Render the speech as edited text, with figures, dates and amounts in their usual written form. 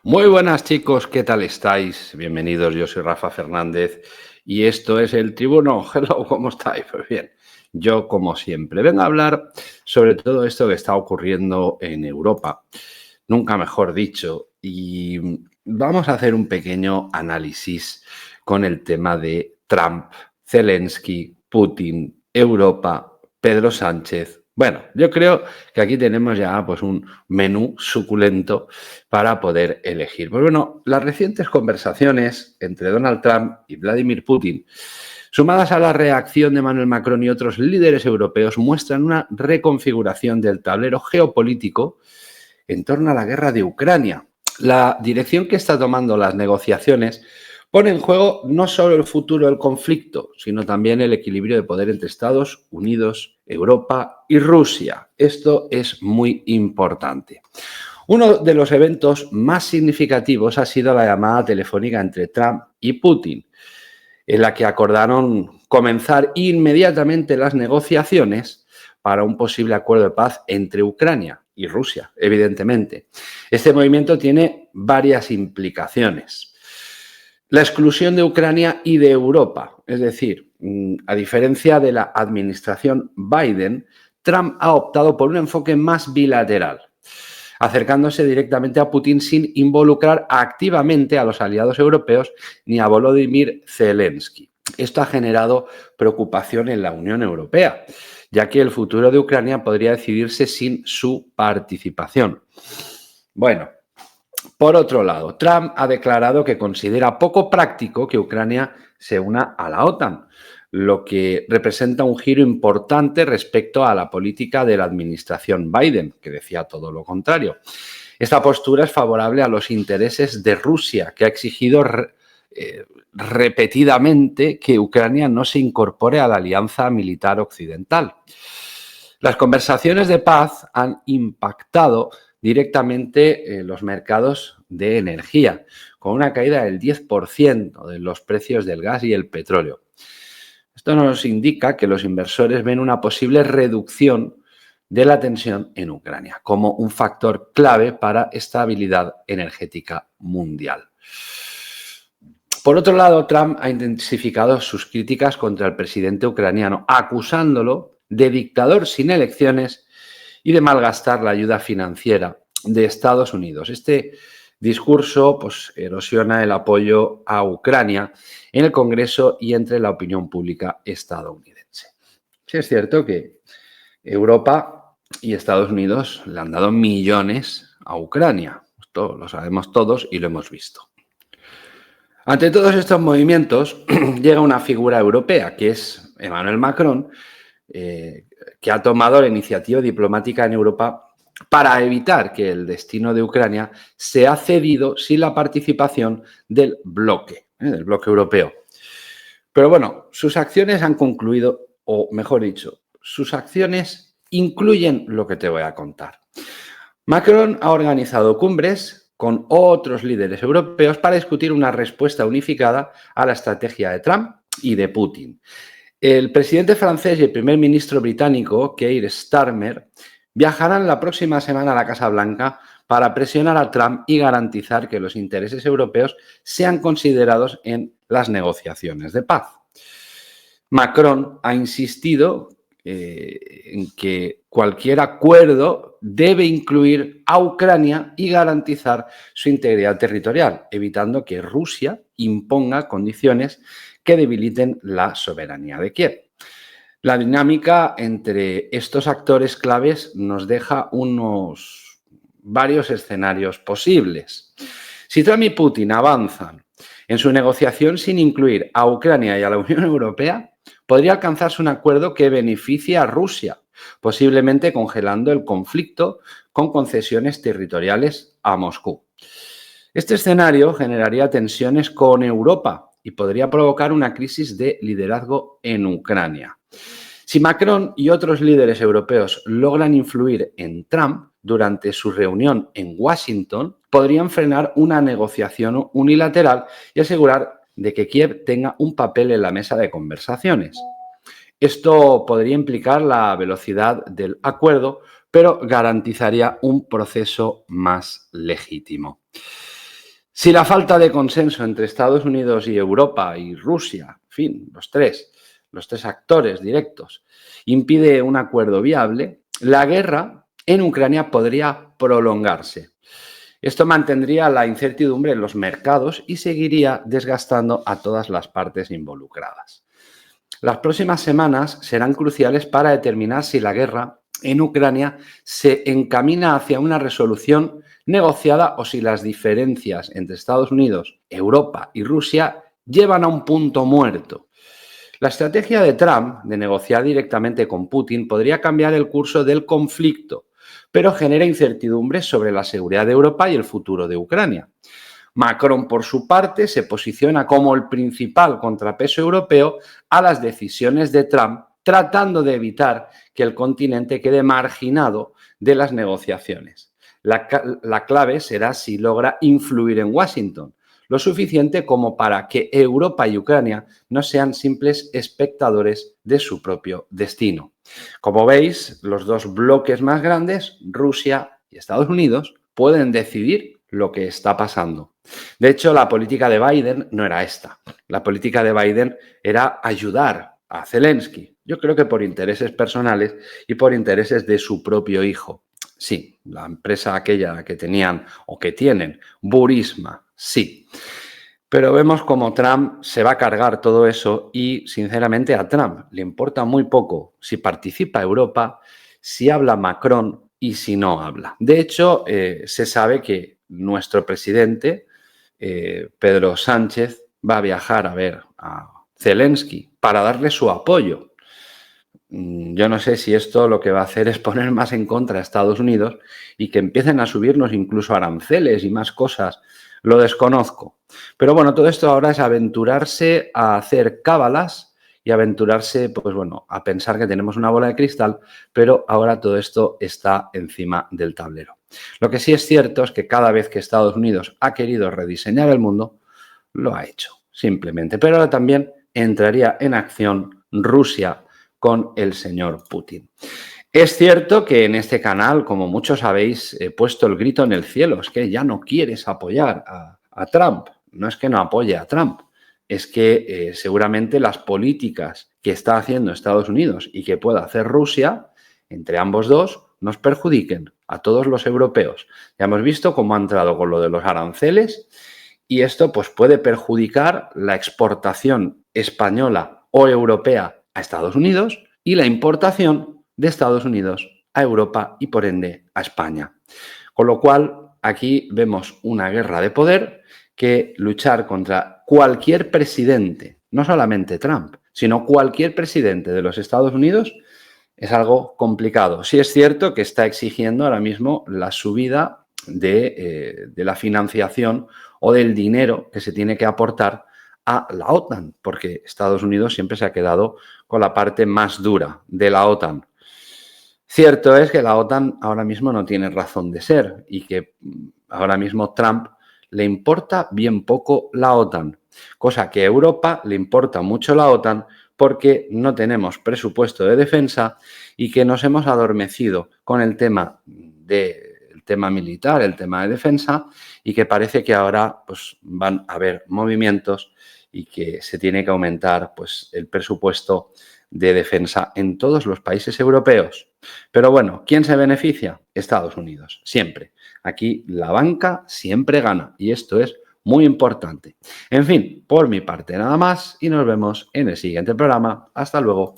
Muy buenas chicos, ¿qué tal estáis? Bienvenidos, yo soy Rafa Fernández y esto es El Tribuno. Hello, ¿cómo estáis? Pues bien, yo como siempre vengo a hablar sobre todo esto que está ocurriendo en Europa, nunca mejor dicho, y vamos a hacer un pequeño análisis con el tema de Trump, Zelensky, Putin, Europa, Pedro Sánchez. Bueno, yo creo que aquí tenemos ya pues un menú suculento para poder elegir. Pues bueno, las recientes conversaciones entre Donald Trump y Vladimir Putin, sumadas a la reacción de Emmanuel Macron y otros líderes europeos, muestran una reconfiguración del tablero geopolítico en torno a la guerra de Ucrania. La dirección que está tomando las negociaciones pone en juego no solo el futuro del conflicto, sino también el equilibrio de poder entre Estados Unidos, Europa y Rusia. Esto es muy importante. Uno de los eventos más significativos ha sido la llamada telefónica entre Trump y Putin, en la que acordaron comenzar inmediatamente las negociaciones para un posible acuerdo de paz entre Ucrania y Rusia, evidentemente. Este movimiento tiene varias implicaciones. La exclusión de Ucrania y de Europa, es decir, a diferencia de la administración Biden, Trump ha optado por un enfoque más bilateral, acercándose directamente a Putin sin involucrar activamente a los aliados europeos ni a Volodymyr Zelensky. Esto ha generado preocupación en la Unión Europea, ya que el futuro de Ucrania podría decidirse sin su participación. Bueno, por otro lado, Trump ha declarado que considera poco práctico que Ucrania se una a la OTAN, lo que representa un giro importante respecto a la política de la administración Biden, que decía todo lo contrario. Esta postura es favorable a los intereses de Rusia, que ha exigido repetidamente que Ucrania no se incorpore a la alianza militar occidental. Las conversaciones de paz han impactado directamente los mercados de energía, con una caída del 10% de los precios del gas y el petróleo. Esto nos indica que los inversores ven una posible reducción de la tensión en Ucrania como un factor clave para estabilidad energética mundial. Por otro lado, Trump ha intensificado sus críticas contra el presidente ucraniano, acusándolo de dictador sin elecciones y de malgastar la ayuda financiera de Estados Unidos. Este discurso erosiona el apoyo a Ucrania en el Congreso y entre la opinión pública estadounidense. Sí es cierto que Europa y Estados Unidos le han dado millones a Ucrania. Esto lo sabemos todos y lo hemos visto. Ante todos estos movimientos llega una figura europea, que es Emmanuel Macron, que ha tomado la iniciativa diplomática en Europa para evitar que el destino de Ucrania sea cedido sin la participación del bloque europeo. Pero bueno, sus acciones han concluido, o mejor dicho, sus acciones incluyen lo que te voy a contar. Macron ha organizado cumbres con otros líderes europeos para discutir una respuesta unificada a la estrategia de Trump y de Putin. El presidente francés y el primer ministro británico, Keir Starmer, viajarán la próxima semana a la Casa Blanca para presionar a Trump y garantizar que los intereses europeos sean considerados en las negociaciones de paz. Macron ha insistido en que cualquier acuerdo debe incluir a Ucrania y garantizar su integridad territorial, evitando que Rusia imponga condiciones que debiliten la soberanía de Kiev. La dinámica entre estos actores claves nos deja varios escenarios posibles. Si Trump y Putin avanzan en su negociación sin incluir a Ucrania y a la Unión Europea, podría alcanzarse un acuerdo que beneficie a Rusia, posiblemente congelando el conflicto con concesiones territoriales a Moscú. Este escenario generaría tensiones con Europa y podría provocar una crisis de liderazgo en Ucrania. Si Macron y otros líderes europeos logran influir en Trump durante su reunión en Washington, podrían frenar una negociación unilateral y asegurar de que Kiev tenga un papel en la mesa de conversaciones. Esto podría implicar la velocidad del acuerdo, pero garantizaría un proceso más legítimo. Si la falta de consenso entre Estados Unidos y Europa y Rusia, en fin, los tres actores directos, impide un acuerdo viable, la guerra en Ucrania podría prolongarse. Esto mantendría la incertidumbre en los mercados y seguiría desgastando a todas las partes involucradas. Las próximas semanas serán cruciales para determinar si la guerra en Ucrania se encamina hacia una resolución negociada o si las diferencias entre Estados Unidos, Europa y Rusia llevan a un punto muerto. La estrategia de Trump de negociar directamente con Putin podría cambiar el curso del conflicto, pero genera incertidumbre sobre la seguridad de Europa y el futuro de Ucrania. Macron, por su parte, se posiciona como el principal contrapeso europeo a las decisiones de Trump, tratando de evitar que el continente quede marginado de las negociaciones. La clave será si logra influir en Washington, lo suficiente como para que Europa y Ucrania no sean simples espectadores de su propio destino. Como veis, los dos bloques más grandes, Rusia y Estados Unidos, pueden decidir lo que está pasando. De hecho, la política de Biden no era esta. La política de Biden era ayudar a Zelensky. Yo creo que por intereses personales y por intereses de su propio hijo. Sí, la empresa aquella que tenían o que tienen, Burisma, sí. Pero vemos cómo Trump se va a cargar todo eso y, sinceramente, a Trump le importa muy poco si participa Europa, si habla Macron y si no habla. De hecho, se sabe que nuestro presidente, Pedro Sánchez, va a viajar a ver a Zelensky para darle su apoyo. Yo no sé si esto lo que va a hacer es poner más en contra a Estados Unidos y que empiecen a subirnos incluso aranceles y más cosas. Lo desconozco. Pero bueno, todo esto ahora es aventurarse a hacer cábalas y aventurarse, pues bueno, a pensar que tenemos una bola de cristal, pero ahora todo esto está encima del tablero. Lo que sí es cierto es que cada vez que Estados Unidos ha querido rediseñar el mundo, lo ha hecho, simplemente. Pero ahora también entraría en acción Rusia con el señor Putin. Es cierto que en este canal, como muchos habéis puesto el grito en el cielo, es que ya no quieres apoyar a Trump. No es que no apoye a Trump, es que seguramente las políticas que está haciendo Estados Unidos y que pueda hacer Rusia, entre ambos dos, nos perjudiquen a todos los europeos. Ya hemos visto cómo ha entrado con lo de los aranceles y esto pues, puede perjudicar la exportación española o europea a Estados Unidos y la importación de Estados Unidos a Europa y por ende a España. Con lo cual aquí vemos una guerra de poder que luchar contra cualquier presidente, no solamente Trump, sino cualquier presidente de los Estados Unidos es algo complicado. Sí es cierto que está exigiendo ahora mismo la subida de la financiación o del dinero que se tiene que aportar a la OTAN, porque Estados Unidos siempre se ha quedado con la parte más dura de la OTAN. Cierto es que la OTAN ahora mismo no tiene razón de ser y que ahora mismo Trump le importa bien poco la OTAN, cosa que a Europa le importa mucho la OTAN porque no tenemos presupuesto de defensa y que nos hemos adormecido con el tema militar, el tema de defensa y que parece que ahora pues, van a haber movimientos y que se tiene que aumentar pues, el presupuesto de defensa en todos los países europeos. Pero bueno, ¿quién se beneficia? Estados Unidos, siempre. Aquí la banca siempre gana y esto es muy importante. En fin, por mi parte nada más y nos vemos en el siguiente programa. Hasta luego.